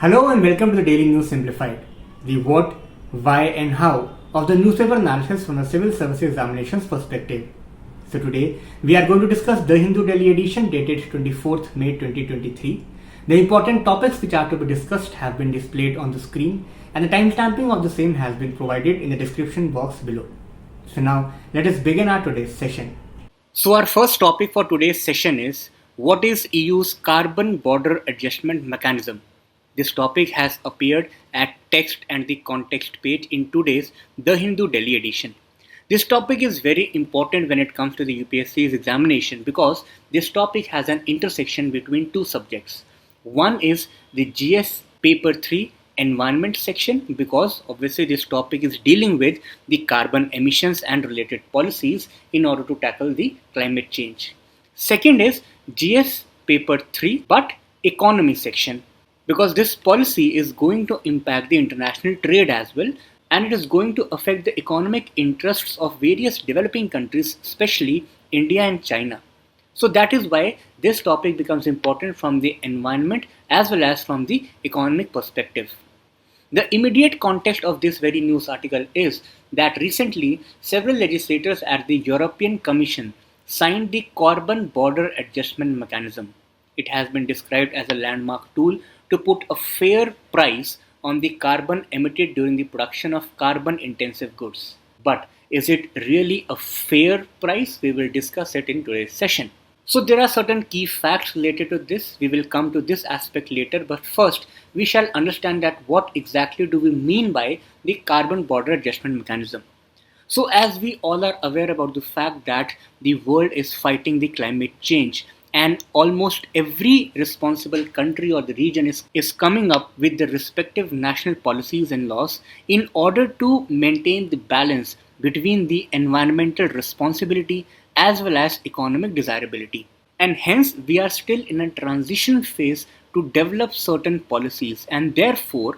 Hello and welcome to the Daily News Simplified, the what, why and how of the newspaper analysis from a civil services examinations perspective. So today we are going to discuss the Hindu Delhi edition dated 24th May 2023. The important topics which are to be discussed have been displayed on the screen and the timestamping of the same has been provided in the description box below. So now let us begin our today's session. So our first topic for today's session is what is EU's carbon border adjustment mechanism? This topic has appeared at text and the context page in today's The Hindu Delhi edition. This topic is very important when it comes to the UPSC's examination because this topic has an intersection between two subjects. One is the GS paper 3 environment section because obviously this topic is dealing with the carbon emissions and related policies in order to tackle the climate change. Second is GS paper 3 but economy section because this policy is going to impact the international trade as well and it is going to affect the economic interests of various developing countries, especially India and China. So that is why this topic becomes important from the environment as well as from the economic perspective. The immediate context of this very news article is that recently several legislators at the European Commission signed the Carbon Border Adjustment Mechanism. It has been described as a landmark tool to put a fair price on the carbon emitted during the production of carbon-intensive goods. But is it really a fair price? We will discuss it in today's session. So there are certain key facts related to this. We will come to this aspect later, but first we shall understand that what exactly do we mean by the carbon border adjustment mechanism. So as we all are aware about the fact that the world is fighting the climate change and almost every responsible country or the region is coming up with the respective national policies and laws in order to maintain the balance between the environmental responsibility as well as economic desirability. And hence we are still in a transition phase to develop certain policies and therefore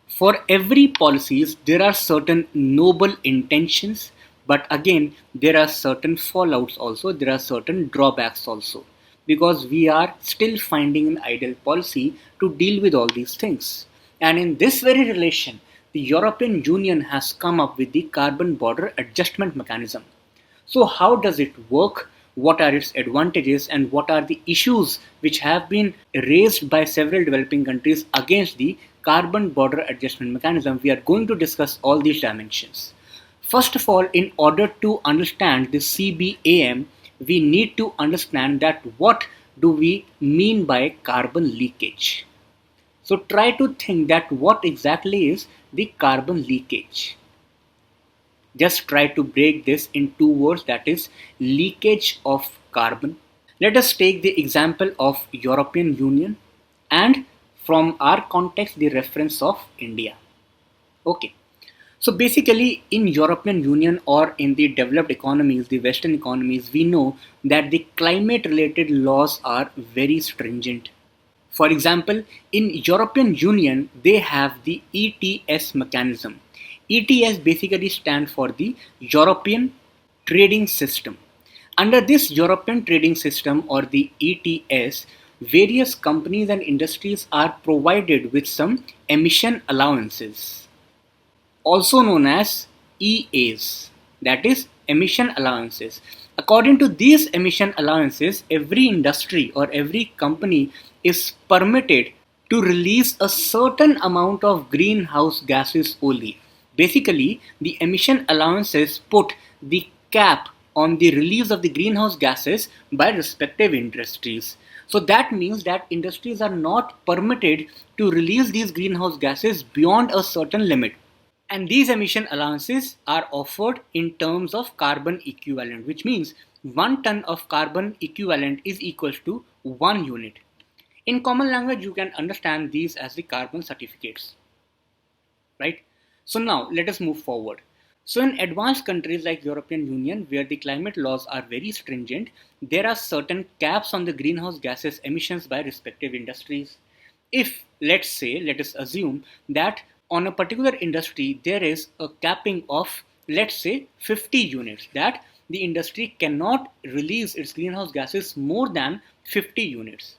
for every policies there are certain noble intentions but again there are certain fallouts also, there are certain drawbacks also because we are still finding an ideal policy to deal with all these things. And in this very relation, the European Union has come up with the carbon border adjustment mechanism. So how does it work? What are its advantages and what are the issues which have been raised by several developing countries against the carbon border adjustment mechanism? We are going to discuss all these dimensions. First of all, in order to understand the CBAM, we need to understand that what do we mean by carbon leakage. So try to think that what exactly is the carbon leakage. Just try to break this in two words, that is leakage of carbon. Let us take the example of European Union and from our context the reference of India. Okay. So basically in European Union or in the developed economies, the Western economies, we know that the climate related laws are very stringent. For example, in European Union, they have the ETS mechanism. ETS basically stands for the European Trading System. Under this European Trading System or the ETS, various companies and industries are provided with some emission allowances, also known as EAs, that is emission allowances. According to these emission allowances, every industry or every company is permitted to release a certain amount of greenhouse gases only. Basically, the emission allowances put the cap on the release of the greenhouse gases by respective industries. So that means that industries are not permitted to release these greenhouse gases beyond a certain limit. And these emission allowances are offered in terms of carbon equivalent, which means 1 ton of carbon equivalent is equals to 1 unit. In common language, you can understand these as the carbon certificates, right? So now let us move forward. So in advanced countries like European Union, where the climate laws are very stringent, there are certain caps on the greenhouse gases emissions by respective industries. If let us assume that on a particular industry there is a capping of let's say 50 units, that the industry cannot release its greenhouse gases more than 50 units.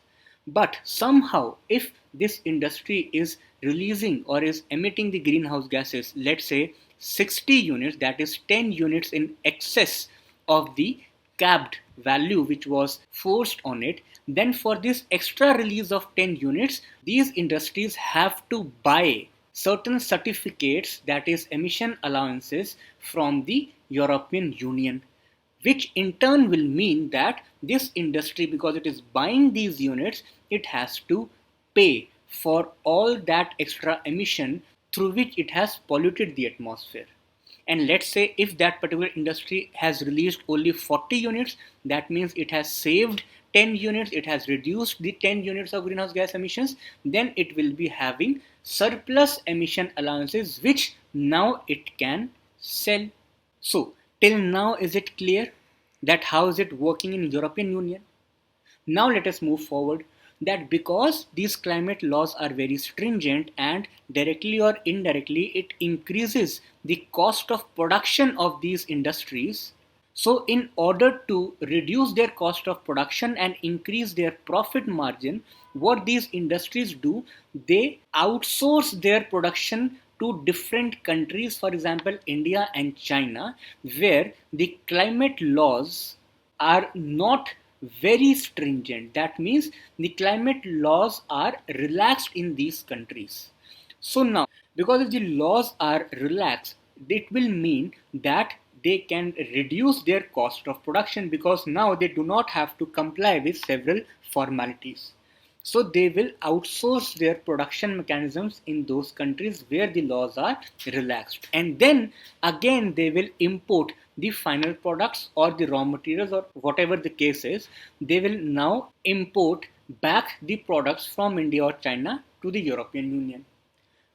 But somehow if this industry is releasing or is emitting the greenhouse gases, let's say 60 units, that is 10 units in excess of the capped value which was forced on it, then for this extra release of 10 units, these industries have to buy certain certificates, that is emission allowances, from the European Union, which in turn will mean that this industry, because it is buying these units, it has to pay for all that extra emission through which it has polluted the atmosphere. And let's say if that particular industry has released only 40 units, that means it has saved 10 units, it has reduced the 10 units of greenhouse gas emissions, then it will be having surplus emission allowances which now it can sell. So till now, is it clear that how is it working in European Union? Now let us move forward, that because these climate laws are very stringent and directly or indirectly it increases the cost of production of these industries. So in order to reduce their cost of production and increase their profit margin, what these industries do, they outsource their production to different countries, for example India and China, where the climate laws are not very stringent. That means the climate laws are relaxed in these countries. So now, because if the laws are relaxed, it will mean that they can reduce their cost of production, because now they do not have to comply with several formalities. So they will outsource their production mechanisms in those countries where the laws are relaxed. And then again they will import the final products or the raw materials or whatever the case is. They will now import back the products from India or China to the European Union.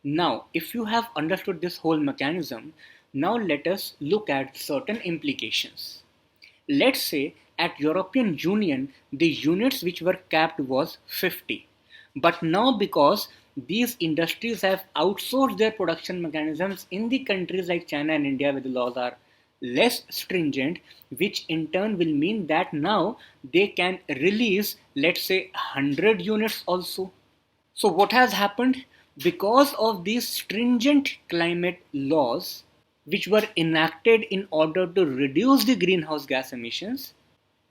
Now, if you have understood this whole mechanism, now let us look at certain implications. Let's say at European Union the units which were capped was 50, but now because these industries have outsourced their production mechanisms in the countries like China and India where the laws are less stringent, which in turn will mean that now they can release, let's say, 100 units also. So what has happened? Because of these stringent climate laws which were enacted in order to reduce the greenhouse gas emissions,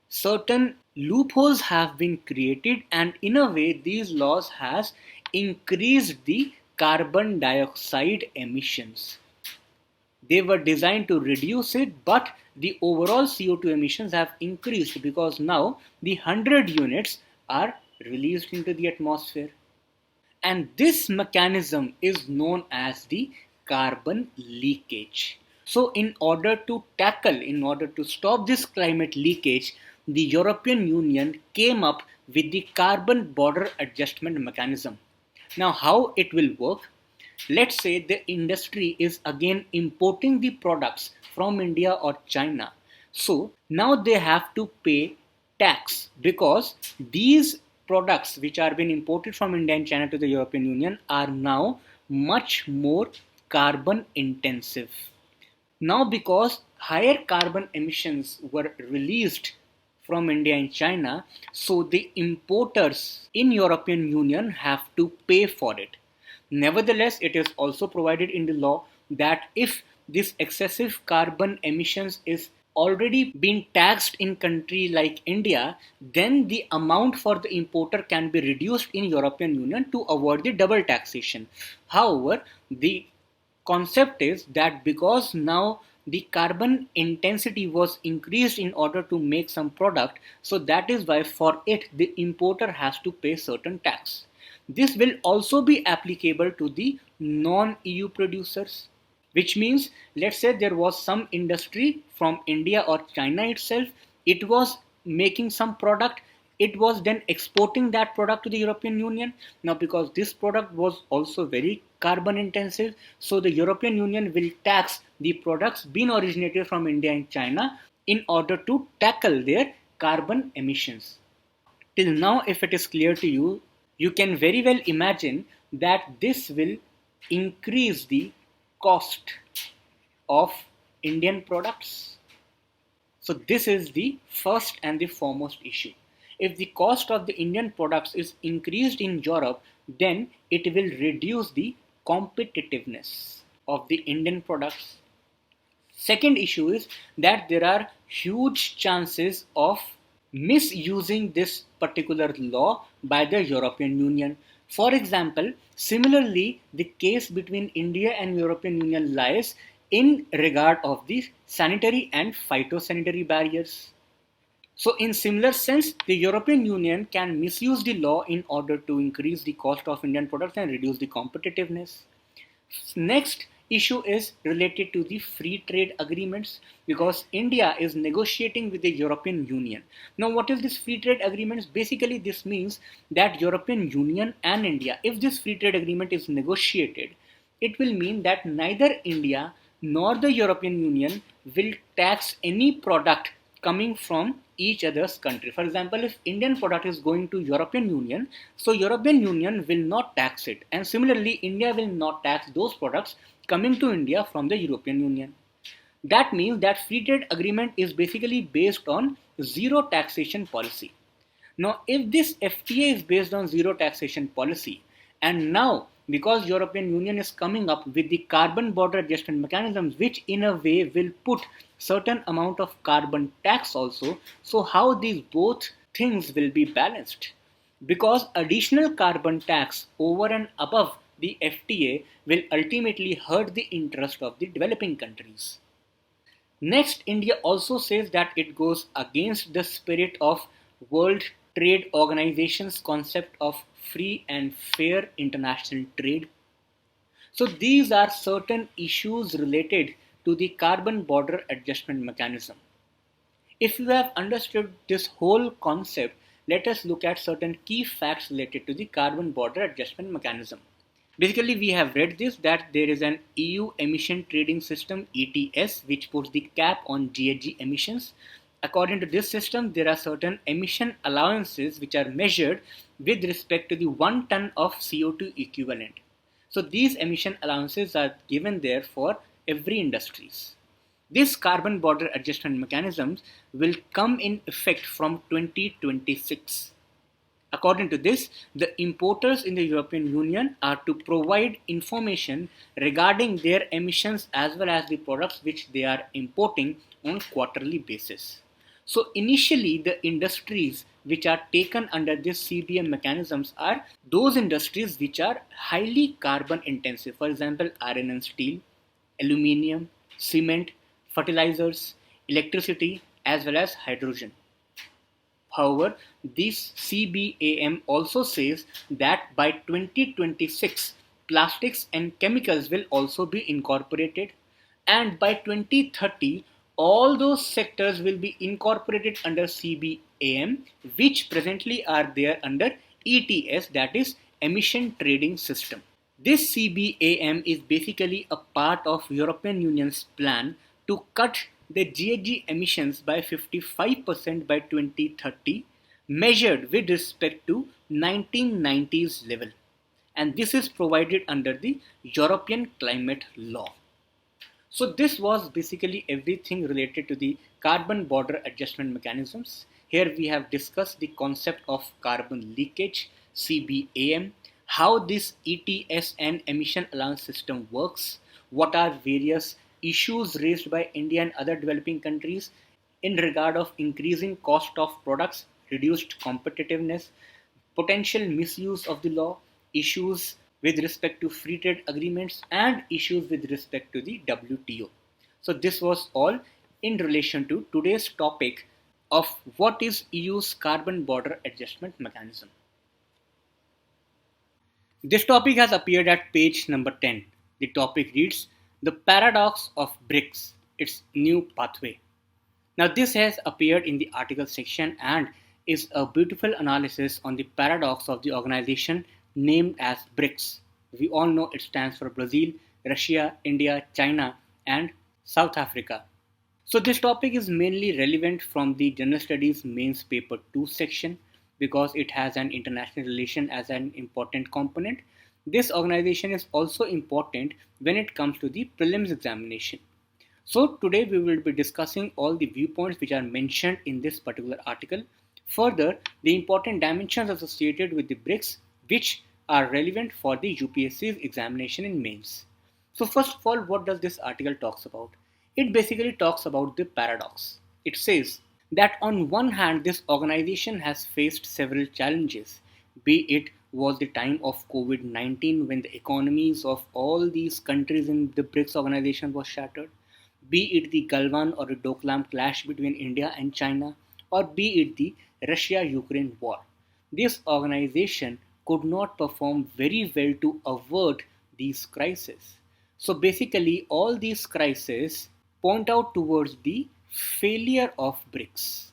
certain loopholes have been created, and in a way these laws has increased the carbon dioxide emissions. They were designed to reduce it, but the overall CO2 emissions have increased because now the 100 units are released into the atmosphere. And this mechanism is known as the carbon leakage. So in order to stop this climate leakage, the European Union came up with the carbon border adjustment mechanism. Now how it will work? Let's say the industry is again importing the products from India or China. So now they have to pay tax, because these products which are being imported from India and China to the European Union are now much more carbon intensive. Now because higher carbon emissions were released from India and China, so the importers in European Union have to pay for it. Nevertheless, it is also provided in the law that if this excessive carbon emissions is already been taxed in country like India, then the amount for the importer can be reduced in European Union to avoid the double taxation. However, the concept is that because now the carbon intensity was increased in order to make some product, so that is why for it the importer has to pay certain tax. This will also be applicable to the non-EU producers, which means let's say there was some industry from India or China itself, it was making some product, it was then exporting that product to the European Union. Now because this product was also very carbon intensive, so the European Union will tax the products being originated from India and China in order to tackle their carbon emissions. Till now, if it is clear to you, you can very well imagine that this will increase the cost of Indian products. So this is the first and the foremost issue. If the cost of the Indian products is increased in Europe, then it will reduce the competitiveness of the Indian products. Second issue is that there are huge chances of misusing this particular law by the European Union. For example, similarly, the case between India and European Union lies in regard of the sanitary and phytosanitary barriers. So in similar sense, the European Union can misuse the law in order to increase the cost of Indian products and reduce the competitiveness. Next issue is related to the free trade agreements, because India is negotiating with the European Union. Now what is this free trade agreements? Basically this means that European Union and India, if this free trade agreement is negotiated, it will mean that neither India nor the European Union will tax any product coming from each other's country. For example, if Indian product is going to European Union, so European Union will not tax it, and similarly India will not tax those products coming to India from the European Union. That means that free trade agreement is basically based on zero taxation policy. Now, if this FTA is based on zero taxation policy, and now because European Union is coming up with the carbon border adjustment mechanisms, which in a way will put certain amount of carbon tax also, so how these both things will be balanced? Because additional carbon tax over and above the FTA will ultimately hurt the interest of the developing countries. Next, India also says that it goes against the spirit of World Trade Organization's concept of free and fair international trade. So these are certain issues related to the carbon border adjustment mechanism. If you have understood this whole concept, let us look at certain key facts related to the carbon border adjustment mechanism. Basically, we have read this, that there is an EU emission trading system ETS which puts the cap on GHG emissions. According to this system, there are certain emission allowances which are measured with respect to the 1 ton of CO2 equivalent. So these emission allowances are given there for every industries. This carbon border adjustment mechanisms will come in effect from 2026. According to this, the importers in the European Union are to provide information regarding their emissions as well as the products which they are importing on quarterly basis. So initially, the industries which are taken under this CBAM mechanisms are those industries which are highly carbon intensive. For example, iron and steel, aluminium, cement, fertilizers, electricity, as well as hydrogen. However, this CBAM also says that by 2026, plastics and chemicals will also be incorporated, and by 2030, all those sectors will be incorporated under CBAM, which presently are there under ETS, that is emission trading system. This CBAM is basically a part of European Union's plan to cut the GHG emissions by 55% by 2030, measured with respect to 1990s level. And this is provided under the European Climate Law. So this was basically everything related to the carbon border adjustment mechanisms. Here we have discussed the concept of carbon leakage, CBAM, how this ETS and emission allowance system works, what are various issues raised by India and other developing countries in regard of increasing cost of products, reduced competitiveness, potential misuse of the law, issues with respect to free trade agreements, and issues with respect to the WTO. So this was all in relation to today's topic of what is EU's carbon border adjustment mechanism. This topic has appeared at page number 10. The topic reads, The Paradox of BRICS, Its New Pathway. Now this has appeared in the article section and is a beautiful analysis on the paradox of the organization named as BRICS. We all know it stands for Brazil, Russia, India, China, and South Africa. So this topic is mainly relevant from the General Studies Mains Paper 2 section because it has an international relation as an important component. This organization is also important when it comes to the prelims examination. So today we will be discussing all the viewpoints which are mentioned in this particular article. Further, the important dimensions associated with the BRICS, which are relevant for the UPSC's examination in mains. So first of all, what does this article talks about? It basically talks about the paradox. It says that on one hand, this organization has faced several challenges, be it was the time of COVID-19 when the economies of all these countries in the BRICS organization was shattered, be it the Galwan or the Doklam clash between India and China, or be it the Russia-Ukraine war. This organization could not perform very well to avert these crises. So basically, all these crises point out towards the failure of BRICS.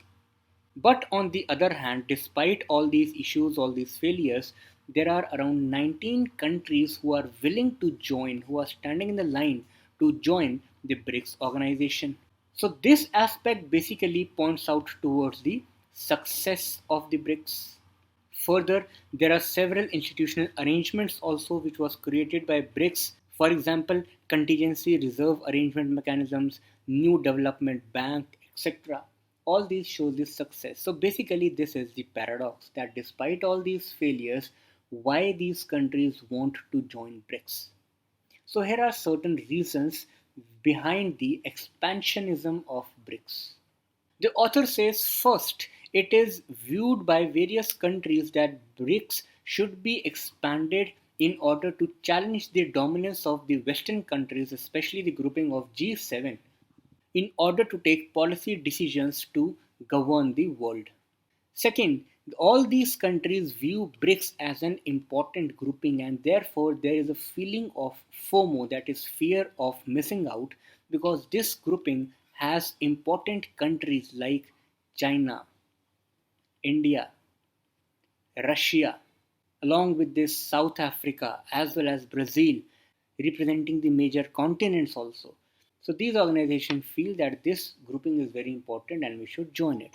But on the other hand, despite all these issues, all these failures, there are around 19 countries who are willing to join, who are standing in the line to join the BRICS organization. So this aspect basically points out towards the success of the BRICS. Further, there are several institutional arrangements also which was created by BRICS. For example, contingency reserve arrangement mechanisms, new development bank, etc. All these show this success. So basically, this is the paradox that despite all these failures, why these countries want to join BRICS. So here are certain reasons behind the expansionism of BRICS. The author says first, it is viewed by various countries that BRICS should be expanded in order to challenge the dominance of the Western countries, especially the grouping of G7, in order to take policy decisions to govern the world. Second, all these countries view BRICS as an important grouping, and therefore there is a feeling of FOMO, that is fear of missing out, because this grouping has important countries like China, India, Russia, along with this South Africa as well as Brazil, representing the major continents also. So these organizations feel that this grouping is very important and we should join it.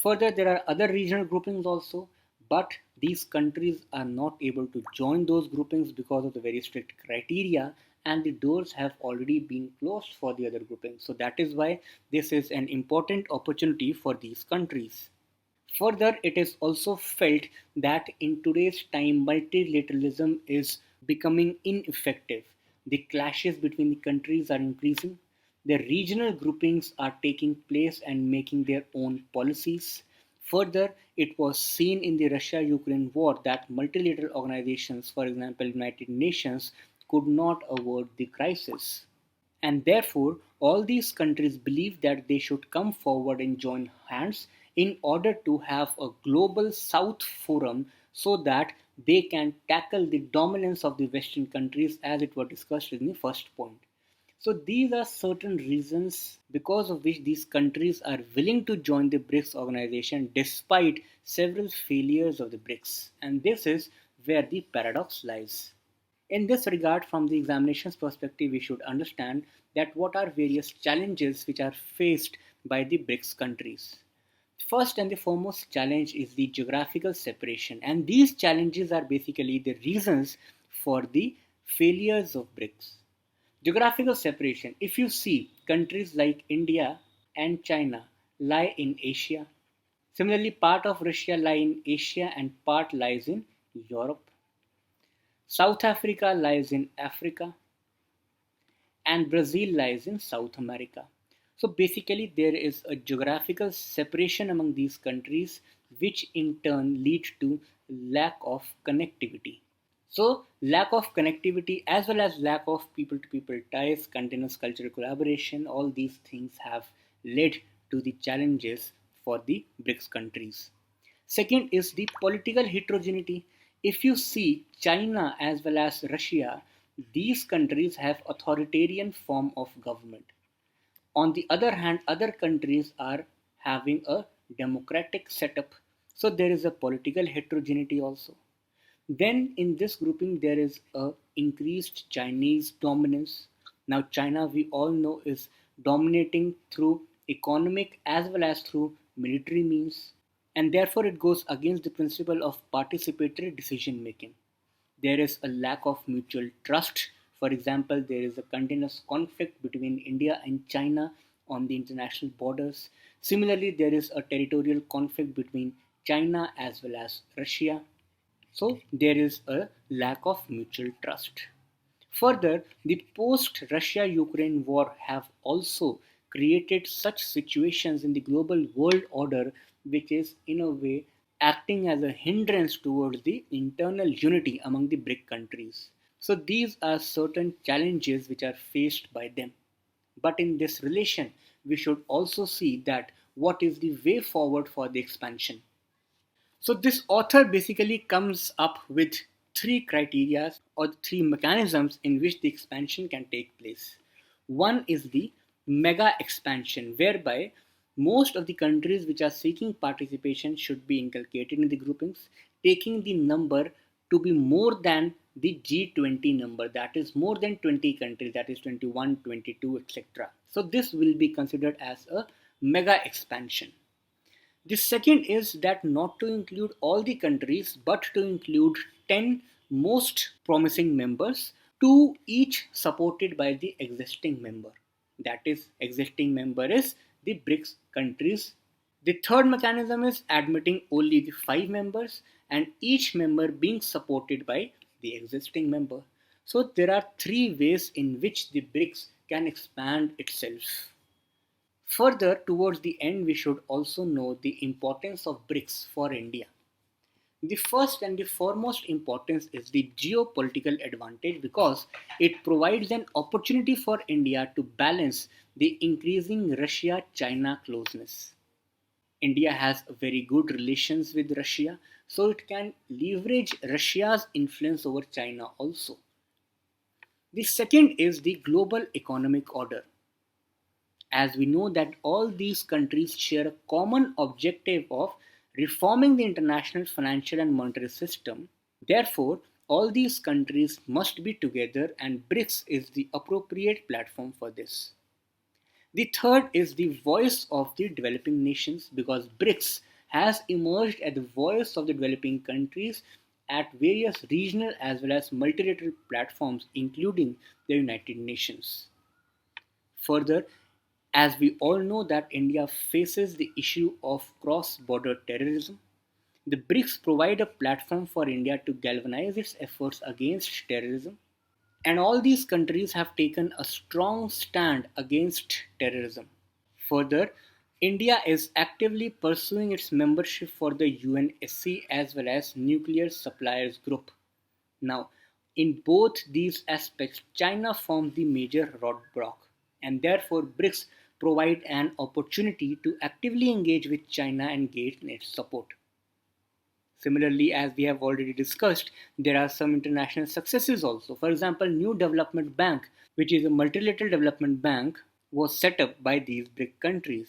Further, there are other regional groupings also, but these countries are not able to join those groupings because of the very strict criteria, and the doors have already been closed for the other groupings. So that is why this is an important opportunity for these countries. Further, it is also felt that in today's time, multilateralism is becoming ineffective. The clashes between the countries are increasing. The regional groupings are taking place and making their own policies. Further, it was seen in the Russia-Ukraine war that multilateral organizations, for example, United Nations, could not avert the crisis. And therefore, all these countries believe that they should come forward and join hands in order to have a global South forum so that they can tackle the dominance of the Western countries as it was discussed in the first point. So these are certain reasons because of which these countries are willing to join the BRICS organization despite several failures of the BRICS. And this is where the paradox lies. In this regard, from the examination's perspective, we should understand that what are various challenges which are faced by the BRICS countries. First and the foremost challenge is the geographical separation, and these challenges are basically the reasons for the failures of BRICS. Geographical separation. If you see, countries like India and China lie in Asia. Similarly, part of Russia lie in Asia and part lies in Europe. South Africa lies in Africa and Brazil lies in South America. So basically, there is a geographical separation among these countries, which in turn leads to lack of connectivity. So, lack of connectivity as well as lack of people to people ties, continuous cultural collaboration, all these things have led to the challenges for the BRICS countries. Second is the political heterogeneity. If you see China as well as Russia, these countries have authoritarian form of government. On the other hand, other countries are having a democratic setup. So there is a political heterogeneity also. Then in this grouping there is a increased Chinese dominance. Now China we all know is dominating through economic as well as through military means, and therefore it goes against the principle of participatory decision making. There is a lack of mutual trust. For example, there is a continuous conflict between India and China on the international borders. Similarly, there is a territorial conflict between China as well as Russia. So there is a lack of mutual trust. Further, the post-Russia-Ukraine war have also created such situations in the global world order which is in a way acting as a hindrance towards the internal unity among the BRIC countries. So these are certain challenges which are faced by them. But in this relation, we should also see that what is the way forward for the expansion. So this author basically comes up with three criteria or three mechanisms in which the expansion can take place. One is the mega expansion, whereby most of the countries which are seeking participation should be inculcated in the groupings, taking the number to be more than the G20 number, that is more than 20 countries, that is 21, 22, etc. So this will be considered as a mega expansion. The second is that not to include all the countries but to include 10 most promising members, two each supported by the existing member. That is, existing member is the BRICS countries. The third mechanism is admitting only the 5 members and each member being supported by the existing member. So there are three ways in which the BRICS can expand itself. Further, towards the end, we should also know the importance of BRICS for India. The first and the foremost importance is the geopolitical advantage because it provides an opportunity for India to balance the increasing Russia-China closeness. India has very good relations with Russia, so it can leverage Russia's influence over China also. The second is the global economic order. As we know that all these countries share a common objective of reforming the international financial and monetary system. Therefore, all these countries must be together and BRICS is the appropriate platform for this. The third is the voice of the developing nations because BRICS has emerged as the voice of the developing countries at various regional as well as multilateral platforms including the United Nations. Further, as we all know that India faces the issue of cross-border terrorism, the BRICS provide a platform for India to galvanize its efforts against terrorism. And all these countries have taken a strong stand against terrorism. Further, India is actively pursuing its membership for the UNSC as well as Nuclear Suppliers Group. Now, in both these aspects, China forms the major roadblock, and therefore BRICS provide an opportunity to actively engage with China and gain its support. Similarly, as we have already discussed, there are some international successes also. For example, New Development Bank, which is a multilateral development bank, was set up by these BRIC countries.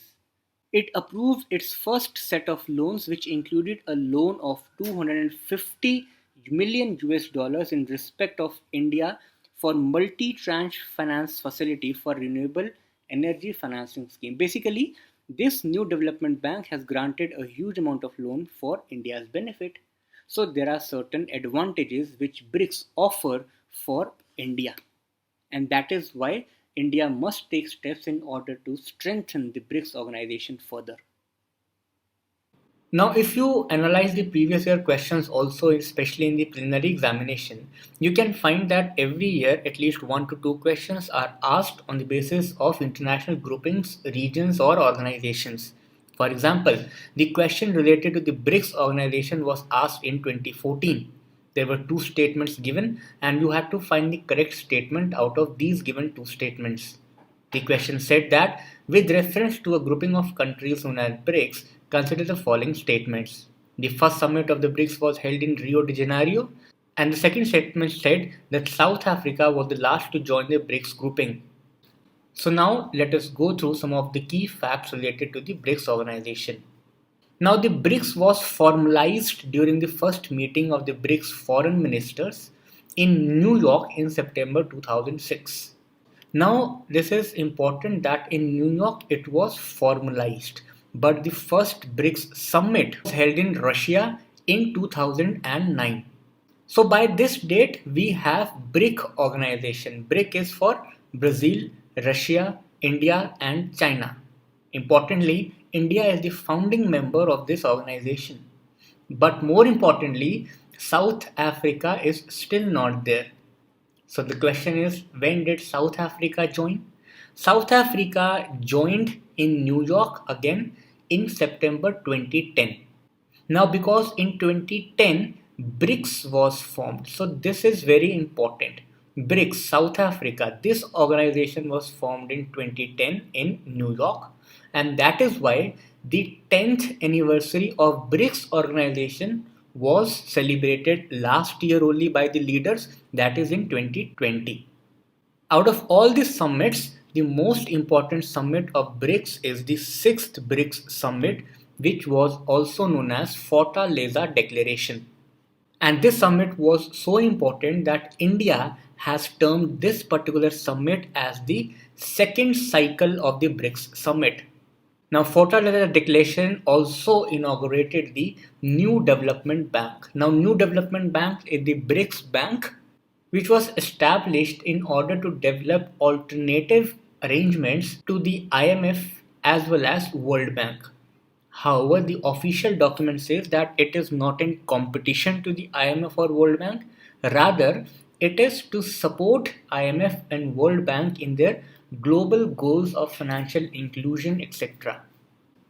It approved its first set of loans, which included a loan of 250 million US dollars in respect of India for multi-tranche finance facility for renewable energy financing scheme. Basically, this new development bank has granted a huge amount of loan for India's benefit. So there are certain advantages which BRICS offer for India. And that is why India must take steps in order to strengthen the BRICS organization further. Now, if you analyze the previous year questions also, especially in the preliminary examination, you can find that every year at least 1 to 2 questions are asked on the basis of international groupings, regions, or organizations. For example, the question related to the BRICS organization was asked in 2014. There were two statements given, and you had to find the correct statement out of these given two statements. The question said that, with reference to a grouping of countries known as BRICS, consider the following statements. The first summit of the BRICS was held in Rio de Janeiro, and the second statement said that South Africa was the last to join the BRICS grouping. So now let us go through some of the key facts related to the BRICS organization. Now the BRICS was formalized during the first meeting of the BRICS foreign ministers in New York in September 2006. Now, this is important that in New York it was formalized, but the first BRICS summit was held in Russia in 2009. So by this date, we have BRIC organization. BRIC is for Brazil, Russia, India, and China. Importantly, India is the founding member of this organization. But more importantly, South Africa is still not there. So the question is, when did South Africa join? South Africa joined in New York again in September 2010. Now, because in 2010 BRICS was formed, so this is very important. BRICS, South Africa, this organization was formed in 2010 in New York, and that is why the 10th anniversary of BRICS organization was celebrated last year only by the leaders, that is in 2020. Out of all these summits, the most important summit of BRICS is the 6th BRICS summit, which was also known as Fortaleza Declaration. And this summit was so important that India has termed this particular summit as the second cycle of the BRICS summit. Now, Fortaleza Declaration also inaugurated the New Development Bank. Now, New Development Bank is the BRICS Bank, which was established in order to develop alternative arrangements to the IMF as well as World Bank. However, the official document says that it is not in competition to the IMF or World Bank. Rather, it is to support IMF and World Bank in their global goals of financial inclusion, etc.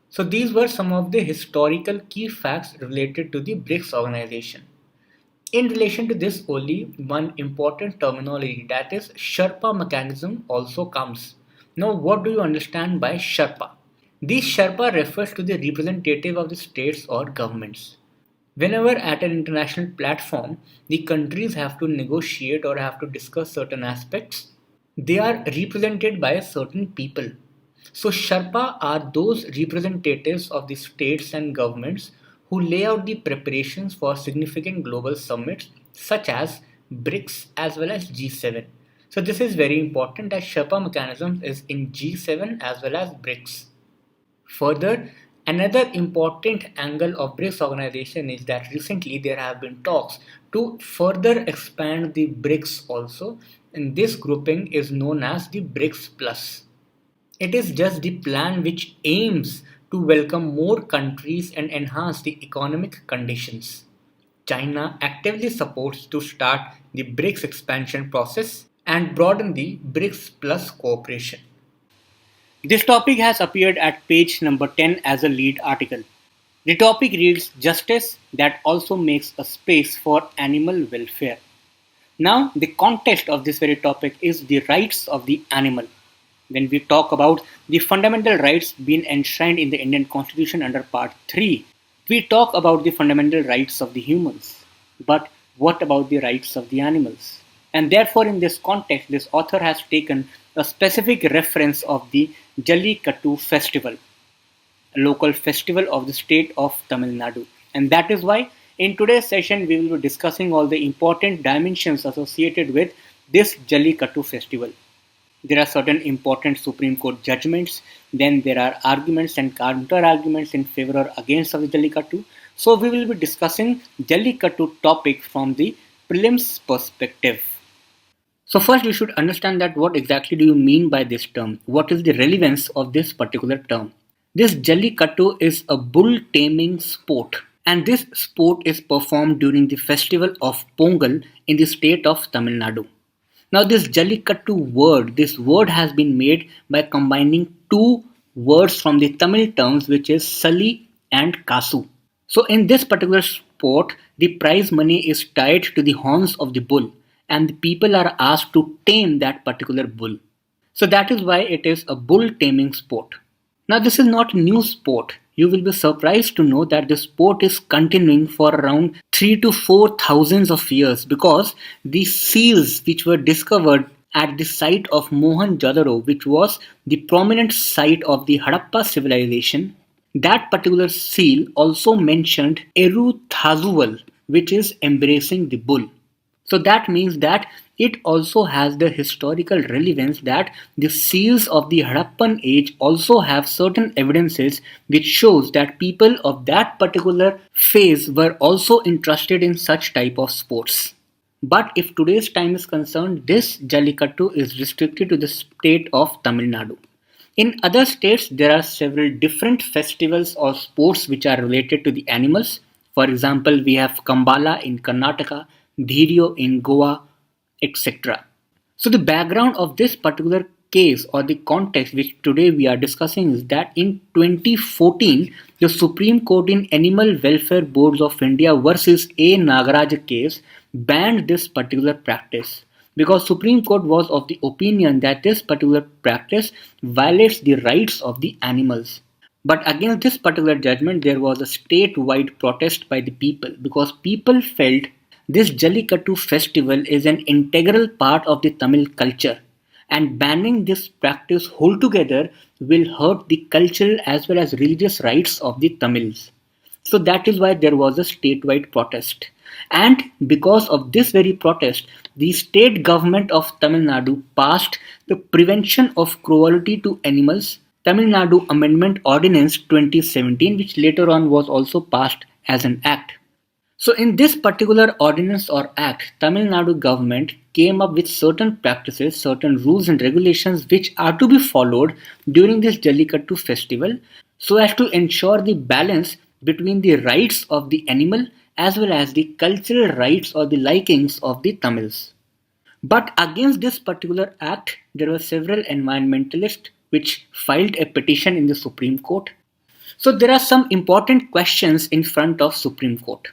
So these were some of the historical key facts related to the BRICS organization. In relation to this, only one important terminology, that is Sherpa mechanism, also comes. Now, what do you understand by Sherpa? This Sherpa refers to the representative of the states or governments. Whenever at an international platform, the countries have to negotiate or have to discuss certain aspects, they are represented by certain people. So, Sherpa are those representatives of the states and governments who lay out the preparations for significant global summits such as BRICS as well as G7. So, this is very important that Sherpa mechanism is in G7 as well as BRICS. Further, another important angle of BRICS organization is that recently there have been talks to further expand the BRICS also, and this grouping is known as the BRICS Plus. It is just the plan which aims to welcome more countries and enhance the economic conditions. China actively supports to start the BRICS expansion process and broaden the BRICS Plus cooperation. This topic has appeared at page number 10 as a lead article. The topic reads Justice that also makes a space for animal welfare. Now, the context of this very topic is the rights of the animal. When we talk about the fundamental rights being enshrined in the Indian Constitution under Part 3, we talk about the fundamental rights of the humans. But what about the rights of the animals? And therefore, in this context, this author has taken a specific reference of the Jallikattu festival, a local festival of the state of Tamil Nadu. And that is why in today's session we will be discussing all the important dimensions associated with this Jallikattu festival. There are certain important Supreme Court judgments, then there are arguments and counter arguments in favor or against of the Jallikattu. So we will be discussing Jallikattu topic from the prelims perspective. So first you should understand that what exactly do you mean by this term? What is the relevance of this particular term? This Jallikattu is a bull taming sport, and this sport is performed during the festival of Pongal in the state of Tamil Nadu. Now this Jallikattu this word has been made by combining two words from the Tamil terms, which is Sali and Kasu. So in this particular sport, the prize money is tied to the horns of the bull and the people are asked to tame that particular bull. So that is why it is a bull taming sport. Now this is not a new sport. You will be surprised to know that the sport is continuing for around 3 to 4 thousands of years because the seals which were discovered at the site of Mohenjo-daro, which was the prominent site of the Harappa civilization, that particular seal also mentioned Eru Thazuval, which is embracing the bull. So that means that it also has the historical relevance that the seals of the Harappan age also have certain evidences which shows that people of that particular phase were also interested in such type of sports. But if today's time is concerned, this Jallikattu is restricted to the state of Tamil Nadu. In other states, there are several different festivals or sports which are related to the animals. For example, we have Kambala in Karnataka, Dhirio in Goa, etc. So the background of this particular case or the context which today we are discussing is that in 2014, the Supreme Court in Animal Welfare Boards of India versus A. Nagaraj case banned this particular practice because Supreme Court was of the opinion that this particular practice violates the rights of the animals. But against this particular judgment, there was a statewide protest by the people because people felt this Jallikattu festival is an integral part of the Tamil culture, and banning this practice altogether will hurt the cultural as well as religious rights of the Tamils. So that is why there was a statewide protest. And because of this very protest, the state government of Tamil Nadu passed the Prevention of Cruelty to Animals Tamil Nadu Amendment Ordinance 2017, which later on was also passed as an act. So in this particular ordinance or act, Tamil Nadu government came up with certain practices, certain rules and regulations which are to be followed during this Jallikattu festival so as to ensure the balance between the rights of the animal as well as the cultural rights or the likings of the Tamils. But against this particular act, there were several environmentalists which filed a petition in the Supreme Court. So there are some important questions in front of Supreme Court.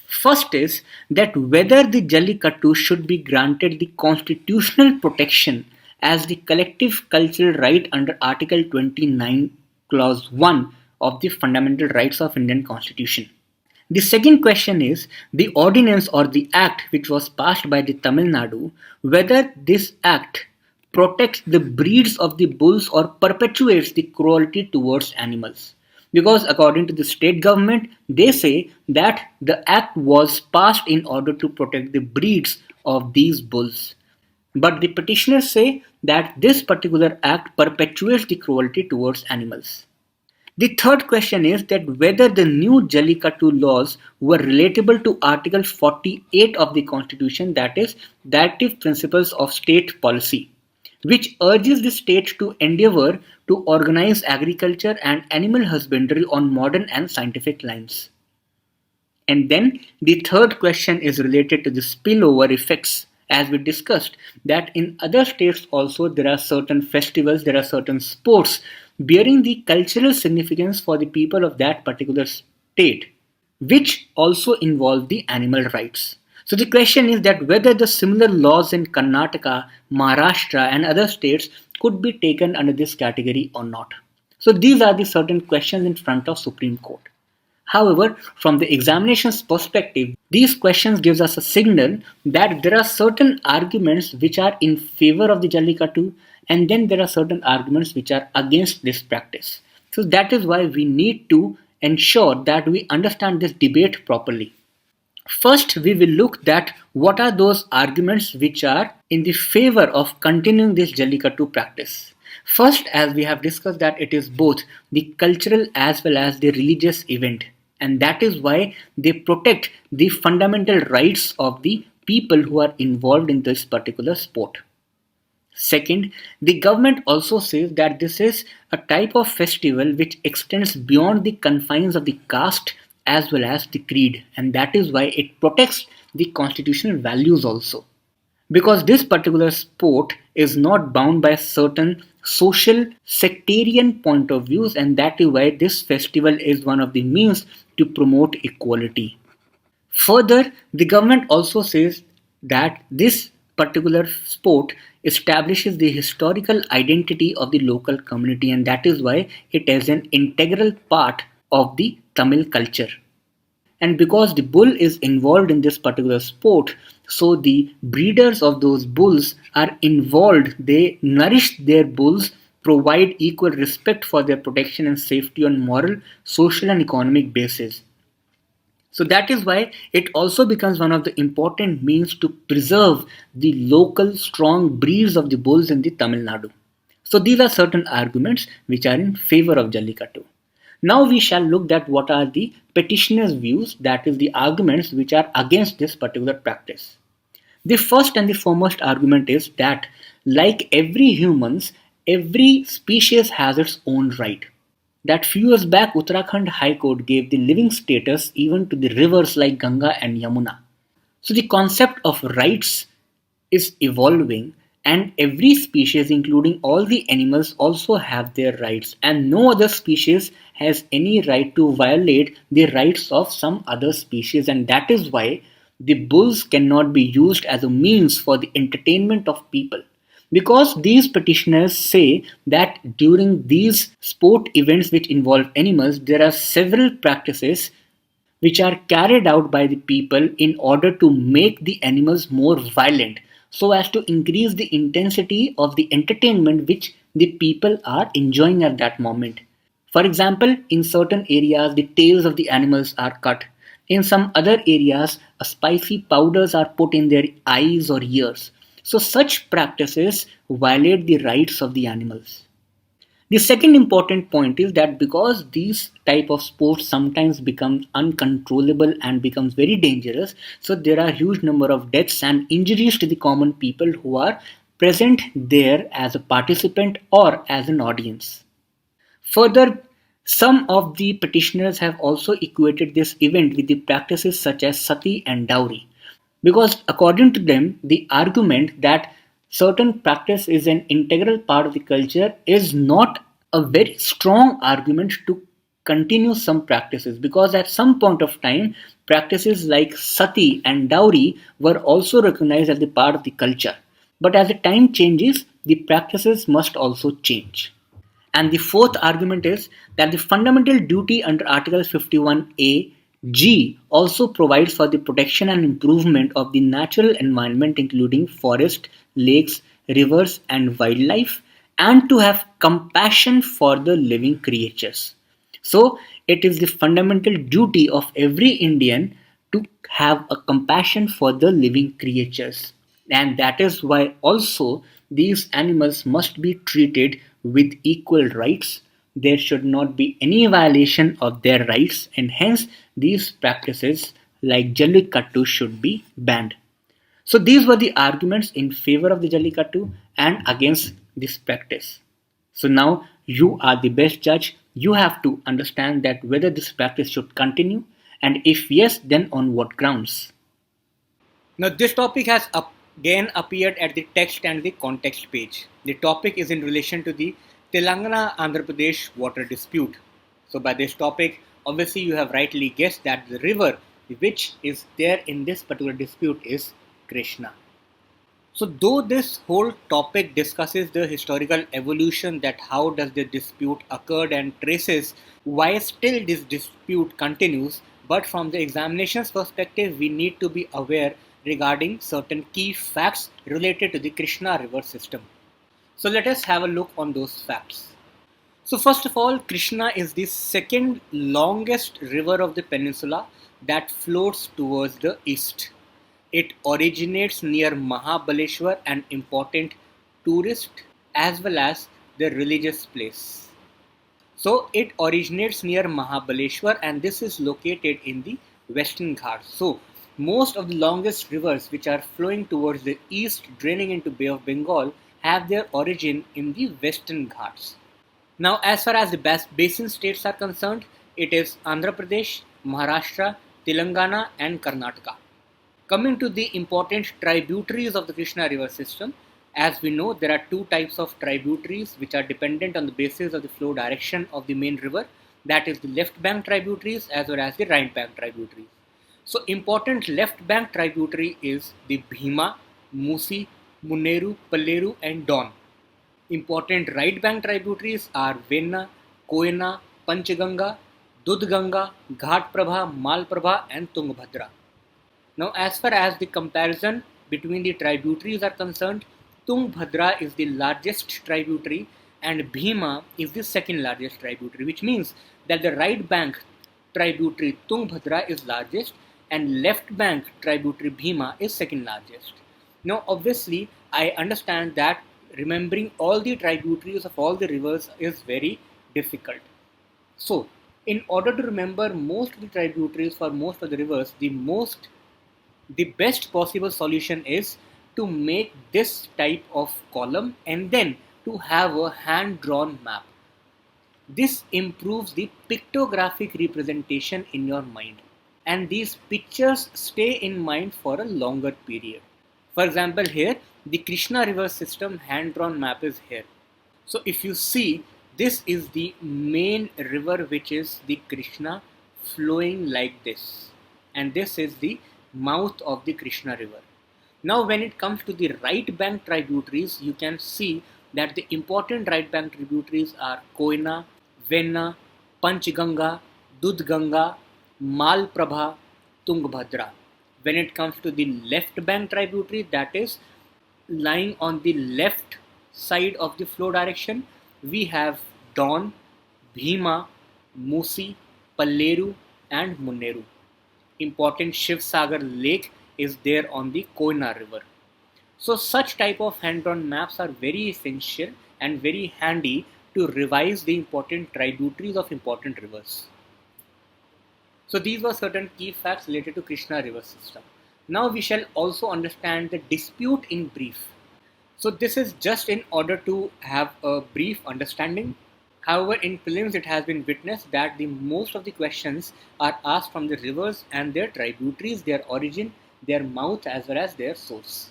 First is that whether the Jallikattu should be granted the constitutional protection as the collective cultural right under Article 29 Clause 1 of the Fundamental Rights of Indian Constitution. The second question is the ordinance or the act which was passed by the Tamil Nadu, whether this act protects the breeds of the bulls or perpetuates the cruelty towards animals. Because according to the state government, they say that the act was passed in order to protect the breeds of these bulls. But the petitioners say that this particular act perpetuates the cruelty towards animals. The third question is that whether the new Jallikattu laws were relatable to Article 48 of the Constitution, that is, Directive Principles of State Policy, which urges the state to endeavour to organize agriculture and animal husbandry on modern and scientific lines. And then the third question is related to the spillover effects. As we discussed, that in other states also there are certain festivals, there are certain sports bearing the cultural significance for the people of that particular state, which also involve the animal rights. So the question is that whether the similar laws in Karnataka, Maharashtra and other states could be taken under this category or not. So these are the certain questions in front of Supreme Court. However, from the examination's perspective, these questions gives us a signal that there are certain arguments which are in favor of the Jallikattu and then there are certain arguments which are against this practice. So that is why we need to ensure that we understand this debate properly. First, we will look at what are those arguments which are in the favor of continuing this Jallikattu practice. First, as we have discussed, that it is both the cultural as well as the religious event, and that is why they protect the fundamental rights of the people who are involved in this particular sport. Second, the government also says that this is a type of festival which extends beyond the confines of the caste as well as the creed, and that is why it protects the constitutional values also. Because this particular sport is not bound by certain social sectarian point of views, and that is why this festival is one of the means to promote equality. Further, the government also says that this particular sport establishes the historical identity of the local community, and that is why it is an integral part of the Tamil culture. And because the bull is involved in this particular sport, so the breeders of those bulls are involved. They nourish their bulls, provide equal respect for their protection and safety on moral, social and economic basis. So that is why it also becomes one of the important means to preserve the local strong breeds of the bulls in the Tamil Nadu. So these are certain arguments which are in favor of Jallikattu. Now we shall look at what are the petitioners' views, that is the arguments which are against this particular practice. The first and the foremost argument is that like every humans, every species has its own right. that few years back Uttarakhand High Court gave the living status even to the rivers like Ganga and Yamuna. So the concept of rights is evolving, and every species, including all the animals, also have their rights, and no other species has any right to violate the rights of some other species, and that is why the bulls cannot be used as a means for the entertainment of people. Because these petitioners say that during these sport events which involve animals, there are several practices which are carried out by the people in order to make the animals more violent, so as to increase the intensity of the entertainment which the people are enjoying at that moment. For example, in certain areas the tails of the animals are cut. In some other areas, spicy powders are put in their eyes or ears. So such practices violate the rights of the animals. The second important point is that because these type of sports sometimes becomes uncontrollable and becomes very dangerous, so there are huge number of deaths and injuries to the common people who are present there as a participant or as an audience. Further, some of the petitioners have also equated this event with the practices such as sati and dowry. Because according to them, the argument that certain practice is an integral part of the culture is not a very strong argument to continue some practices, because at some point of time practices like sati and dowry were also recognized as a part of the culture, but as the time changes the practices must also change. And the fourth argument is that the fundamental duty under Article 51A G also provides for the protection and improvement of the natural environment, including forest, lakes, rivers, and wildlife, and to have compassion for the living creatures. So, it is the fundamental duty of every Indian to have a compassion for the living creatures, and that is why also these animals must be treated with equal rights. There should not be any violation of their rights, and hence these practices like Jallikattu should be banned. So these were the arguments in favor of the Jallikattu and against this practice. So now you are the best judge. You have to understand that whether this practice should continue, and if yes, then on what grounds. Now, this topic has again appeared at the text and the context page. The topic is in relation to the Telangana Andhra Pradesh water dispute. So, by this topic, obviously, you have rightly guessed that the river which is there in this particular dispute is Krishna. So, though this whole topic discusses the historical evolution, that how does the dispute occurred and traces why still this dispute continues, but from the examination's perspective, we need to be aware regarding certain key facts related to the Krishna river system. So, let us have a look on those facts. So, first of all, Krishna is the second longest river of the peninsula that flows towards the east. It originates near Mahabaleshwar, an important tourist as well as the religious place. So it originates near Mahabaleshwar, and this is located in the Western Ghats. So most of the longest rivers which are flowing towards the east draining into Bay of Bengal have their origin in the Western Ghats. Now as far as the basin states are concerned, it is Andhra Pradesh, Maharashtra, Telangana and Karnataka. Coming to the important tributaries of the Krishna river system, as we know, there are two types of tributaries which are dependent on the basis of the flow direction of the main river, that is the left bank tributaries as well as the right bank tributaries. So important left bank tributary is the Bhima, Musi, Muneru, Palleru and Don. Important right bank tributaries are Venna, Koyna, Panchganga, Dudganga, Ghatprabha, Malprabha and Tungabhadra. Now as far as the comparison between the tributaries are concerned, Tungabhadra is the largest tributary and Bhima is the second largest tributary, which means that the right bank tributary Tungabhadra is largest and left bank tributary Bhima is second largest. Now obviously I understand that remembering all the tributaries of all the rivers is very difficult. So in order to remember most of the tributaries for most of the rivers, the best possible solution is to make this type of column and then to have a hand drawn map. This improves the pictographic representation in your mind, and these pictures stay in mind for a longer period. For example, here the Krishna river system hand drawn map is here. So if you see, this is the main river, which is the Krishna, flowing like this, and this is the mouth of the Krishna river. Now when it comes to the right bank tributaries, you can see that the important right bank tributaries are Koyna, Venna, Panchganga, Dudganga, Malprabha, Tungbhadra. When it comes to the left bank tributary, that is lying on the left side of the flow direction, we have Don, Bhima, Musi, Palleru and Munneru. Important Shiv Sagar lake is there on the Koyna river. So such type of hand-drawn maps are very essential and very handy to revise the important tributaries of important rivers. So these were certain key facts related to Krishna river system. Now we shall also understand the dispute in brief. So this is just in order to have a brief understanding. However, in prelims it has been witnessed that the most of the questions are asked from the rivers and their tributaries, their origin, their mouth as well as their source.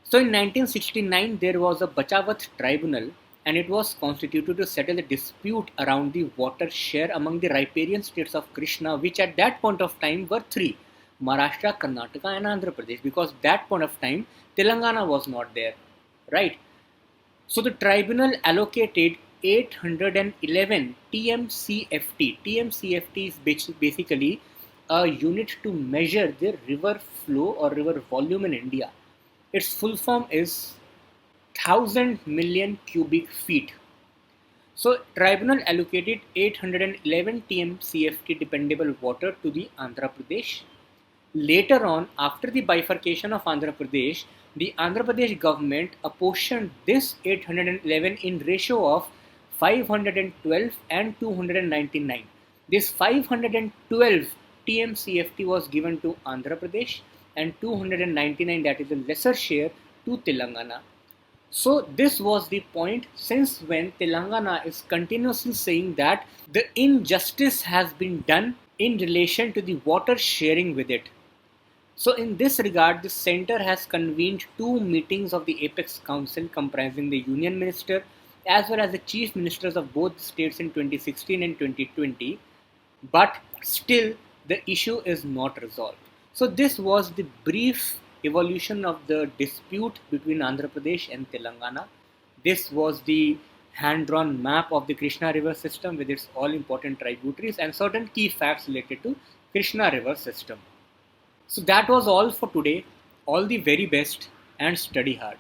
So in 1969 there was a Bachavat tribunal, and it was constituted to settle the dispute around the water share among the riparian states of Krishna, which at that point of time were three: Maharashtra, Karnataka and Andhra Pradesh, because that point of time Telangana was not there, right? So the tribunal allocated 811 TMCFT. TMCFT is basically a unit to measure the river flow or river volume in India. Its full form is 1000 million cubic feet. So tribunal allocated 811 TMCFT dependable water to the Andhra Pradesh. Later on, after the bifurcation of Andhra Pradesh, the Andhra Pradesh government apportioned this 811 in ratio of 512 and 299. This 512 TMCFT was given to Andhra Pradesh and 299, that is a lesser share, to Telangana. So this was the point, since when Telangana is continuously saying that the injustice has been done in relation to the water sharing with it. So in this regard, the center has convened two meetings of the Apex Council comprising the Union Minister as well as the Chief Ministers of both states in 2016 and 2020, but still the issue is not resolved. So this was the brief evolution of the dispute between Andhra Pradesh and Telangana. This was the hand-drawn map of the Krishna river system with its all important tributaries and certain key facts related to Krishna river system. So that was all for today. All the very best and study hard.